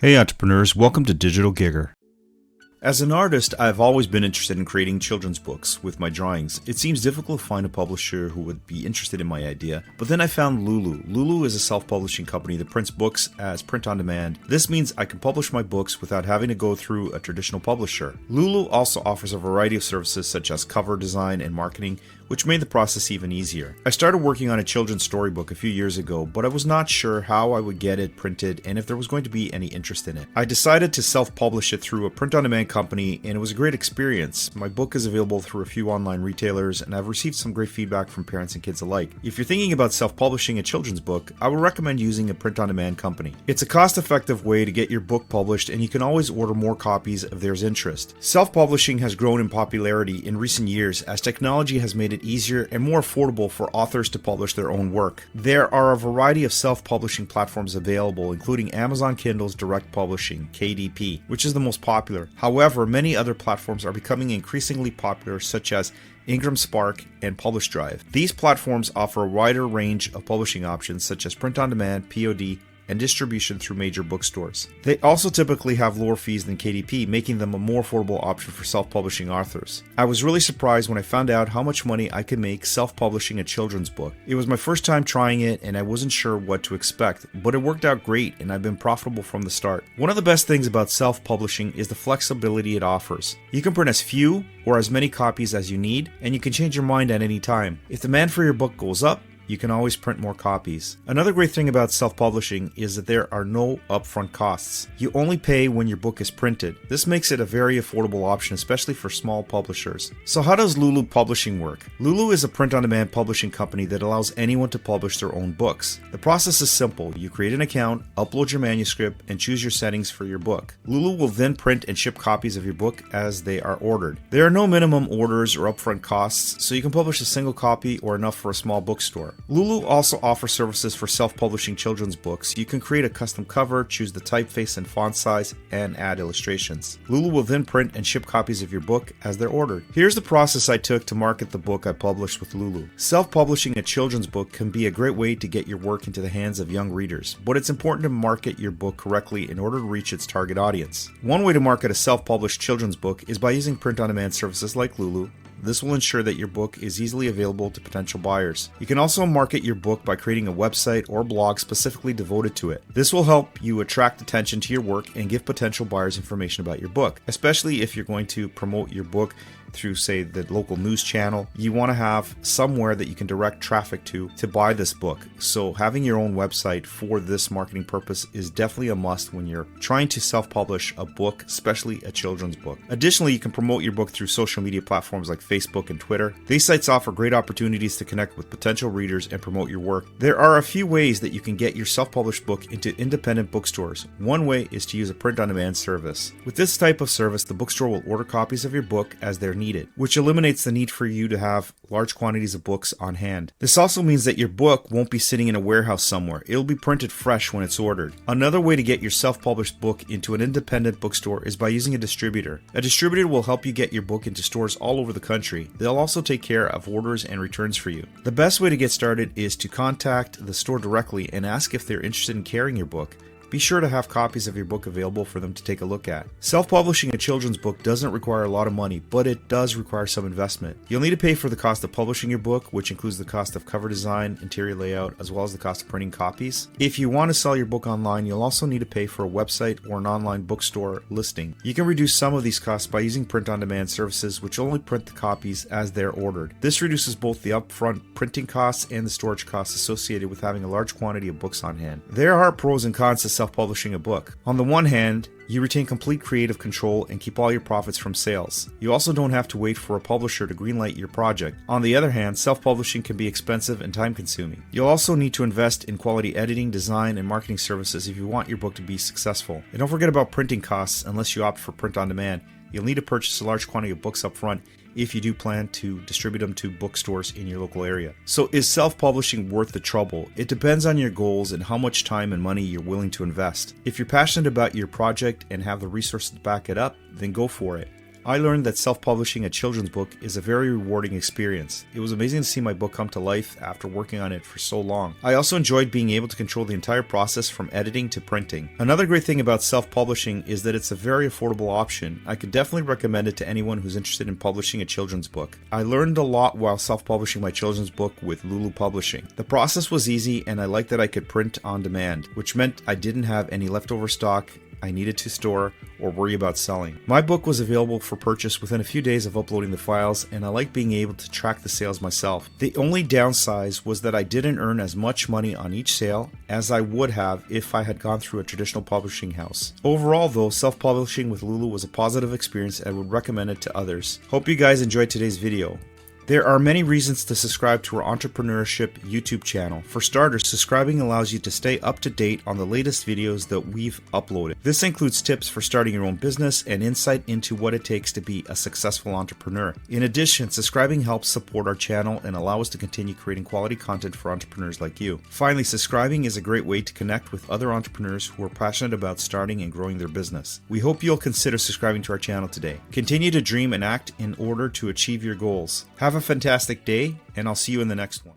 Hey entrepreneurs, welcome to Digital Gigger. As an artist, I've always been interested in creating children's books with my drawings. It seems difficult to find a publisher who would be interested in my idea, but then I found Lulu. Lulu is a self-publishing company that prints books as print on demand. This means I can publish my books without having to go through a traditional publisher. Lulu also offers a variety of services such as cover design and marketing, which made the process even easier. I started working on a children's storybook a few years ago, but I was not sure how I would get it printed and if there was going to be any interest in it. I decided to self-publish it through a print-on-demand company, and it was a great experience. My book is available through a few online retailers, and I've received some great feedback from parents and kids alike. If you're thinking about self-publishing a children's book, I would recommend using a print-on-demand company. It's a cost-effective way to get your book published, and you can always order more copies if there's interest. Self-publishing has grown in popularity in recent years as technology has made it easier and more affordable for authors to publish their own work. There are a variety of self-publishing platforms available, including Amazon Kindle's Direct Publishing, KDP, which is the most popular. However, many other platforms are becoming increasingly popular, such as Ingram Spark and Publish Drive. These platforms offer a wider range of publishing options such as print-on-demand, POD, and distribution through major bookstores. They also typically have lower fees than KDP, making them a more affordable option for self-publishing authors. I was really surprised when I found out how much money I could make self-publishing a children's book. It was my first time trying it and I wasn't sure what to expect, but it worked out great and I've been profitable from the start. One of the best things about self-publishing is the flexibility it offers. You can print as few or as many copies as you need, and you can change your mind at any time. If demand for your book goes up, you can always print more copies. Another great thing about self-publishing is that there are no upfront costs. You only pay when your book is printed. This makes it a very affordable option, especially for small publishers. So how does Lulu Publishing work? Lulu is a print-on-demand publishing company that allows anyone to publish their own books. The process is simple. You create an account, upload your manuscript, and choose your settings for your book. Lulu will then print and ship copies of your book as they are ordered. There are no minimum orders or upfront costs, so you can publish a single copy or enough for a small bookstore. Lulu also offers services for self-publishing children's books. You can create a custom cover, choose the typeface and font size, and add illustrations. Lulu will then print and ship copies of your book as they're ordered. Here's the process I took to market the book I published with Lulu. Self-publishing a children's book can be a great way to get your work into the hands of young readers, but it's important to market your book correctly in order to reach its target audience. One way to market a self-published children's book is by using print-on-demand services like Lulu. This will ensure that your book is easily available to potential buyers. You can also market your book by creating a website or blog specifically devoted to it. This will help you attract attention to your work and give potential buyers information about your book, especially if you're going to promote your book through, say, the local news channel. You want to have somewhere that you can direct traffic to buy this book. So having your own website for this marketing purpose is definitely a must when you're trying to self-publish a book, especially a children's book. Additionally, you can promote your book through social media platforms like Facebook and Twitter. These sites offer great opportunities to connect with potential readers and promote your work. There are a few ways that you can get your self-published book into independent bookstores. One way is to use a print-on-demand service. With this type of service, the bookstore will order copies of your book as they're needed, which eliminates the need for you to have large quantities of books on hand. This also means that your book won't be sitting in a warehouse somewhere. It'll be printed fresh when it's ordered. Another way to get your self-published book into an independent bookstore is by using a distributor. A distributor will help you get your book into stores all over the country. They'll also take care of orders and returns for you. The best way to get started is to contact the store directly and ask if they're interested in carrying your book. Be sure to have copies of your book available for them to take a look at. Self-publishing a children's book doesn't require a lot of money, but it does require some investment. You'll need to pay for the cost of publishing your book, which includes the cost of cover design, interior layout, as well as the cost of printing copies. If you want to sell your book online, you'll also need to pay for a website or an online bookstore listing. You can reduce some of these costs by using print-on-demand services, which only print the copies as they're ordered. This reduces both the upfront printing costs and the storage costs associated with having a large quantity of books on hand. There are pros and cons to self-publishing a book. On the one hand, you retain complete creative control and keep all your profits from sales. You also don't have to wait for a publisher to greenlight your project. On the other hand, self-publishing can be expensive and time-consuming. You'll also need to invest in quality editing, design, and marketing services if you want your book to be successful. And don't forget about printing costs unless you opt for print on demand. You'll need to purchase a large quantity of books up front if you do plan to distribute them to bookstores in your local area. So is self-publishing worth the trouble? It depends on your goals and how much time and money you're willing to invest. If you're passionate about your project and have the resources to back it up, then go for it. I learned that self-publishing a children's book is a very rewarding experience. It was amazing to see my book come to life after working on it for so long. I also enjoyed being able to control the entire process from editing to printing. Another great thing about self-publishing is that it's a very affordable option. I could definitely recommend it to anyone who's interested in publishing a children's book. I learned a lot while self-publishing my children's book with Lulu Publishing. The process was easy, and I liked that I could print on demand, which meant I didn't have any leftover stock I needed to store or worry about selling. My book was available for purchase within a few days of uploading the files, and I like being able to track the sales myself. The only downside was that I didn't earn as much money on each sale as I would have if I had gone through a traditional publishing house. Overall though, self-publishing with Lulu was a positive experience and I would recommend it to others. Hope you guys enjoyed today's video. There are many reasons to subscribe to our entrepreneurship YouTube channel. For starters, subscribing allows you to stay up to date on the latest videos that we've uploaded. This includes tips for starting your own business and insight into what it takes to be a successful entrepreneur. In addition, subscribing helps support our channel and allow us to continue creating quality content for entrepreneurs like you. Finally, subscribing is a great way to connect with other entrepreneurs who are passionate about starting and growing their business. We hope you'll consider subscribing to our channel today. Continue to dream and act in order to achieve your goals. Have a fantastic day, and I'll see you in the next one.